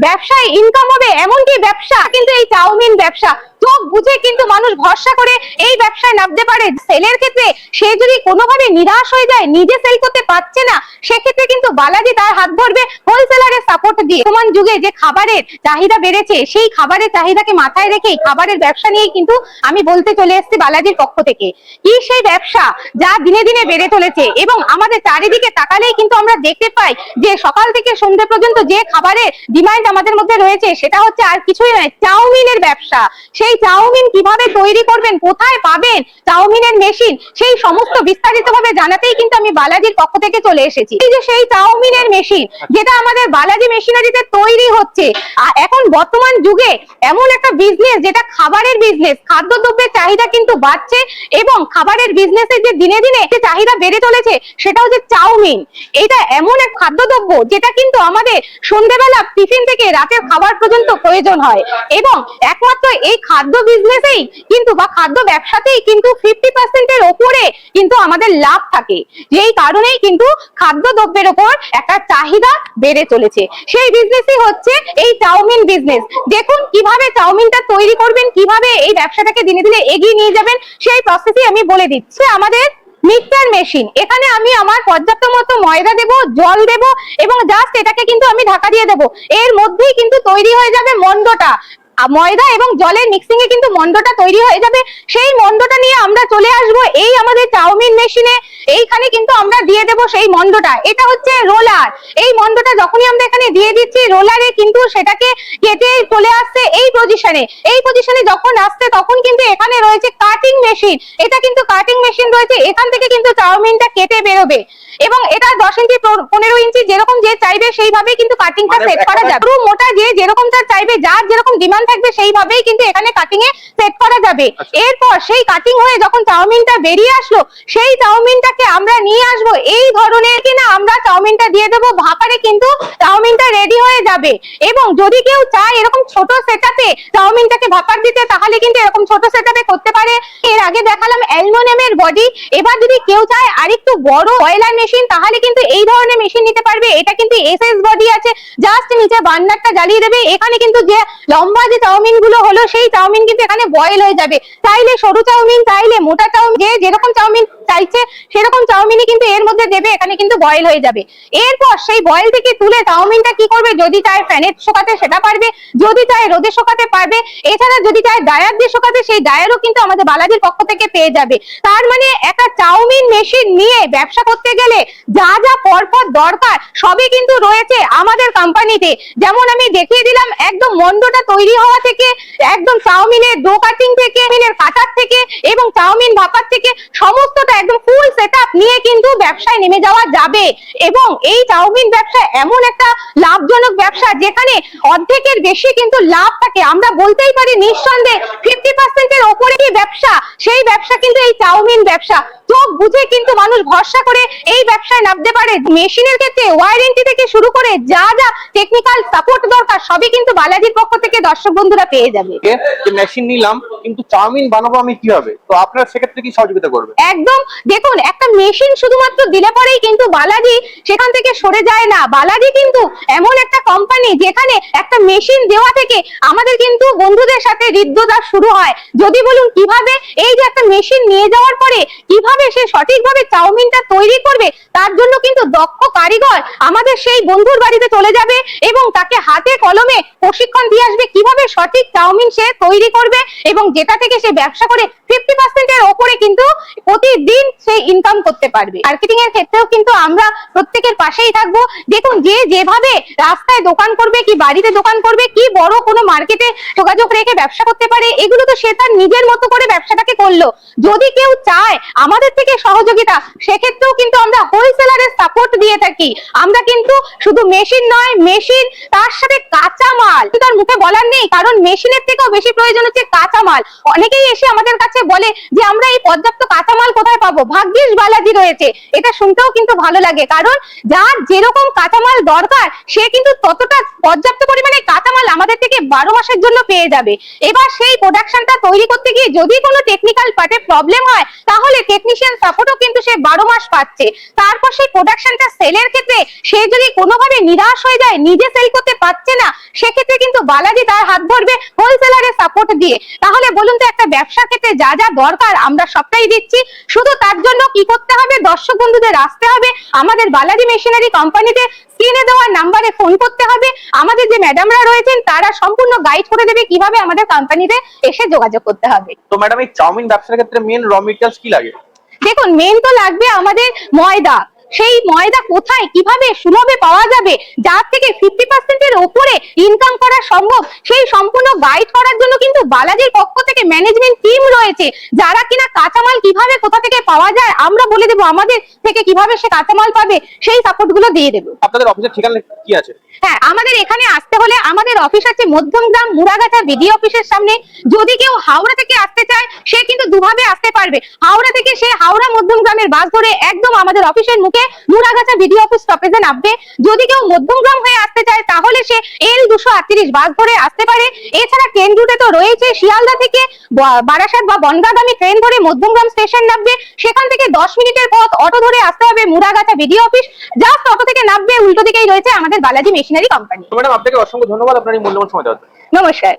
ব্যবসায় ইনকাম হবে এমনকি ব্যবসা কিন্তু এই চাউমিন ব্যবসা চোখ বুঝে কিন্তু মানুষ ভরসা করে এই ব্যবসায় নামতে পারে। সেলের ক্ষেত্রে সে যদি কোনোভাবে নিরাশ হয়ে যায়, নিজে সেল করতে পারছে না, সেক্ষেত্রে কিন্তু বালাজি তার হাত ধরবে হোলসেলারের সাপোর্ট দিয়ে। বর্তমান যুগে যে খাবারের চাহিদা বেড়েছে, সেই খাবারের চাহিদাকে মাথায় রেখেই খাবারের ব্যবসা নিয়ে কিন্তু আমি বলতে চলে এসেছি বালাজির পক্ষ থেকে। কি সেই ব্যবসা যা দিনে দিনে বেড়ে চলেছে এবং আমাদের চারিদিকে তাকালেই কিন্তু আমরা দেখতে পাই যে সকাল থেকে সন্ধ্যে পর্যন্ত যে খাবারের ডিমান্ড আমাদের মধ্যে রয়েছে সেটা হচ্ছে আর কিছুই নয়, চাউমিনের ব্যবসা। সেই চাউমিন কিভাবে তৈরি করবেন, কোথায় পাবেন চাউমিনের মেশিন, সেই সমস্ত বিস্তারিতভাবে জানাতেই কিন্তু আমি বালাজির পক্ষ থেকে চলে এসেছি। এই যে সেই চাউমিনের মেশিন যেটা আমাদের বালাজি মেশিনারিতে তৈরি হচ্ছে, এখন বর্তমান যুগে এমন একটা বিজনেস যেটা খাবারের বিজনেস, খাদ্যদ্রব্যের চাহিদা কিন্তু বাড়ছে এবং খাবারের বিজনেসের যে দিনে দিনে যে চাহিদা বেড়ে চলেছে সেটা হচ্ছে চাউমিন। এটা এমন এক খাদ্যদ্রব্য যেটা কিন্তু আমাদের সন্ধ্যেবেলা টিফিন থেকে রাতের খাবার পর্যন্ত প্রয়োজন হয় এবং একমাত্র এই খাদ্য বিজনেসেই কিন্তু বা খাদ্য ব্যবসাতেই কিন্তু 50% এর ওপরে কিন্তু আমাদের লাভ থাকে। যেই কারণেই কিন্তু খাদ্যদ্রব্যের ওপর একটা চাহিদা বেড়ে চলেছে। সেই বিজনেসই হচ্ছে এই চাউমিন বিজনেস। দেখুন কিভাবে চাউমিনটা তৈরি করবেন, কিভাবে এই ব্যবসাটাকে দিনে দিনে এগিয়ে নিয়ে যাবেন, সেই প্রসেসই আমি বলে দিচ্ছি। আমাদের মিক্সচার মেশিন, এখানে আমি আমার পর্যাপ্ত মতো ময়দা দেব, জল দেব এবং জাস্ট এটাকে কিন্তু আমি ঢাকা দিয়ে দেব। এর মধ্যেই কিন্তু তৈরি হয়ে যাবে মন্ডটা। ময়দা এবং জলের মিক্সিং এ কিন্তু মন্ডটা তৈরি হয়ে যাবে। সেই মন্ডটা নিয়ে আমরা চলে আসব এই আমাদের চাউমিন মেশিনে। এইখানে কিন্তু আমরা দিয়ে দেব সেই মন্ডটা। এটা হচ্ছে রোলার। এই মন্ডটা যখনই আমরা এখানে দিয়ে দিচ্ছি, রোলারে কিন্তু সেটাকে কেটে চলে আসছে এই পজিশনে। এই পজিশনে যখন আসছে তখন কিন্তু এখানে রয়েছে কাটিং মেশিন। এটা কিন্তু কাটিং মেশিন রয়েছে, এখান থেকে কিন্তু চাউমিনটা কেটে বেরোবে এবং এটা 10 ইঞ্চি 15 ইঞ্চি যেরকম যে চাইবে সেইভাবে কিন্তু কাটিংটা সেট করা যাবে। পুরো মোটা যে যেরকম তার চাইবে, যার যেরকম ডিমান্ড থাকবে সেইভাবেই কিন্তু এখানে কাটিং এ সেট করা যাবে। এরপর সেই কাটিং হয়ে যখন চাউমিনটা বেরিয়ে আসলো, সেই চাউমিনটাকে আমরা নিয়ে আসবো এই ধরনের কিনা আমরা চাউমিনটা দিয়ে দেবো ভাপারে, কিন্তু চাউমিনটা রেডি হয়ে যাবে। এবং যদি কেউ চায় এরকম ছোট সেটআপে চাউমিনটাকে ভাপার দিতে, তাহলে কিন্তু এরকম ছোট সেটআপে করতে পারে। এর আগে দেখালাম অ্যালুমিনিয়ামের বডি। এবার যদি কেউ চায় আরেকটু বড় বয়লার মেশিন, তাহলে কিন্তু এই ধরনের মেশিন নিতে পারবে। এটা কিন্তু এসএস বডি আছে, জাস্ট নিচে বার্নারটা জ্বালিয়ে দেবে। এখানে কিন্তু যে লম্বা যে চাউমিন গুলো হলো সেই চাউমিন কিন্তু এখানে বয়েল হয়ে যাবে। চাইলে সরু চাউমিন, চাইলে মোটা চাউমিন, যে যেরকম চাউমিন চাইছে সেরকম চাউমিনই কিন্তু এর মধ্যে দেবে, এখানে কিন্তু বয়েল হয়ে যাবে। এরপর সেই বয়েল থেকে তুলে চাউমিনটা কি করবে, যদি চায় ফ্যানে শুকাতে সেটা পারবে, যদি চায় রোদে শুকাতে পারবে, এছাড়া যদি চায় ডায়ার দিয়ে শুকাতে সেই ডায়ারও কিন্তু আমাদের বালাজির পক্ষ থেকে পেয়ে যাবে। তার মানে একটা চাউমিন মেশিন নিয়ে ব্যবসা করতে গেলে যা যা পরপর দরকার সবই কিন্তু রয়েছে আমাদের কোম্পানিতে। যেমন আমি দেখিয়ে দিলাম, একদম মন্ডটা তৈরি হওয়া থেকে, একদম চাউমিনের ডো কাটিং থেকে, চাউমিনের কাটার থেকে এবং চাউমিন ভাপার থেকে সমস্তটা একদম ফুল সেটআপ নিয়ে কিন্তু ব্যবসায় নেমে যাওয়া যাবে। এবং এই চাউমিন ব্যবসা এমন একটা লাভজনক ব্যবসা যেখানে অর্ধেকের বেশি কিন্তু লাভ থাকে। আমরা বলতেই পারি নিঃসন্দেহে 50% এর ওপরে কি ব্যবসা, সেই ব্যবসা কিন্তু এই চাউমিন ব্যবসা। চোখ বুঝে কিন্তু মানুষ ভরসা করে এই ব্যবসায় নামতে পারে। মেশিনের ক্ষেত্রে ওয়ারেন্টি থেকে শুরু করে যা যা টেকনিক্যাল সাপোর্ট দরকার সবই কিন্তু বালাজির পক্ষ থেকে দর্শক বন্ধুরা পেয়ে যাবে। যে মেশিন নিলাম, কিন্তু চাউমিন বানাবো আমি কিভাবে, তো আপনারা সেক্ষেত্রে কি সহযোগিতা করবে? একদম, দেখুন একটা মেশিন শুধুমাত্র দিলে পরেই কিন্তু বালাজি সেখান থেকে সরে যায় না। বালাজি কিন্তু এমন একটা কোম্পানি যেখানে একটা মেশিন দেওয়া থেকে আমাদের কিন্তু বন্ধুদের সাথে হৃদ্যতা শুরু হয়। যদি বলুন কিভাবে, এই যে একটা মেশিন নিয়ে যাওয়ার পরে কিভাবে সে সঠিকভাবে চাউমিনটা তৈরি করবে, তার জন্য কিন্তু দক্ষ কারিগর আমাদের সেই বন্ধুর বাড়িতে চলে যাবে এবং তাকে হাতে কলমে প্রশিক্ষণ দিয়ে আসবে কিভাবে সঠিক চাউমিন সে তৈরি করবে এবং যেটা থেকে সে ব্যবসা করে 50% এর ওপরে কিন্তু প্রতিদিন সে ইনকাম করতে পারবে। মার্কেটিং এর ক্ষেত্রেও কিন্তু আমরা প্রত্যেকের পাশেই থাকবো। দেখুন যে যেভাবে রাস্তায় দোকান করবে, কি বাড়িতে দোকান করবে, কি বড় কোনো মার্কেটে যোগাযোগ রেখে ব্যবসা করতে পারে, এগুলো তো সে তার নিজের মতো করে ব্যবসাটাকে করলো। যদি কেউ চায় আমাদের থেকে সহযোগিতা, সেক্ষেত্রেও কিন্তু আমরা হোলসেলারের সাপোর্ট দিয়ে থাকি। আমরা কিন্তু শুধু মেশিন নয়, মেশিন তার সাথে কাঁচা মাল তার মুখে বলার নেই, কারণ মেশিনের থেকেও বেশি প্রয়োজন হচ্ছে কাঁচা মাল। অনেকেই এসে আমাদের কাছে বলে যে আমরা এই পর্যাপ্ত কাঁচা মাল কোথায় পাবো, ভাগ্যিস বালাজি রয়েছে। এটা শুনতেও কিন্তু ভালো লাগে, কারণ যার যেরকম কাঁচামাল দরকার সে কিন্তু ততটা পর্যাপ্ত পরিমাণে কাঁচামাল আমাদের থেকে 12 মাসের জন্য পেয়ে যাবে। এবার সেই প্রোডাকশনটা তৈরি করতে গিয়ে যদি কোনো টেকনিক্যাল পার্টে প্রবলেম হয় তাহলে টেকনিশিয়ান সাপোর্টও কিন্তু সে 12 মাস পাচ্ছে। তারপর সেই প্রোডাকশনটা সেলের ক্ষেত্রে সে যদি কোনোভাবে নিরাশ হয়ে যায়, নিজে সেল করতে পারছে না, সেক্ষেত্রে কিন্তু বালাজি তার হাত ধরবে হোলসেলারের সাপোর্ট দিয়ে। তাহলে বলুন তো, একটা ব্যবসার ক্ষেত্রে যা যা দরকার আমরা সবটাই দিচ্ছি। শুধু তার জন্য কি করতে হবে, দর্শক বন্ধুদের আসতে হবে আমাদের বালাজি মেশিনারি কোম্পানিতে, স্ক্রিনে দেওয়া নাম্বারে ফোন করতে হবে। আমাদের যে ম্যাডামরা রয়েছেন তারা সম্পূর্ণ গাইড করে দেবে কিভাবে আমাদের কোম্পানিতে এসে যোগাযোগ করতে হবে। তো ম্যাডাম, এই চাউমিন ব্যবসার ক্ষেত্রে মেন র মেটেরিয়ালস কি লাগে? দেখুন, মেন তো লাগবে আমাদের ময়দা। সেই ময়দা কোথায় কিভাবে সুলভে পাওয়া যাবে, যার থেকে 50% এর উপরে ইনকাম করা সম্ভব, সেই সম্পূর্ণ গাইড করার জন্য কিন্তু বালাজির পক্ষ থেকে ম্যানেজমেন্ট টিম রয়েছে, যারা কিনা কাঁচামাল কিভাবে কোথা থেকে পাওয়া যায় আমরা বলে দেবো, আমাদের থেকে কিভাবে সে কাঁচামাল পাবে সেই সাপোর্ট গুলো দিয়ে দেবো। আপনাদের অফিসের ঠিকানা কি আছে? হ্যাঁ, আমাদের এখানে আসতে হলে আমাদের অফিস আছে মধ্যমগ্রাম মুড়াগাছা বিডি অফিসের সামনে। যদি কেউ হাওড়া থেকে আসতে চায় সে কিন্তু দুভাবে আসতে পারবে। হাওড়া থেকে সে হাওড়া মধ্যমগ্রামের বাস ধরে একদম আমাদের অফিসের মুখে মুড়াগাছা বিডি অফিস স্টপেজে নামবে। যদি কেউ মধ্যমগ্রাম হয়ে আসতে চায় তাহলে সে L238 বাস ধরে আসতে পারে। এছাড়া ট্রেন রুটে তো রয়েছে, শিয়ালদা থেকে বারাসাত বা বনগাঁগামী ট্রেন ধরে মধ্যমগ্রাম স্টেশন নামবে, সেখান থেকে 10 মিনিটের পথ অটো ধরে আসতে হবে Muragacha BD office. Just auto থেকে নামবে, উল্টো দিকেই রয়েছে আমাদের বালাজি মেশিনারি কোম্পানি। তো ম্যাডাম, আপনাকে অসংখ্য ধন্যবাদ আপনার এই মূল্যবান সময় দেওয়ার জন্য। নমস্কার।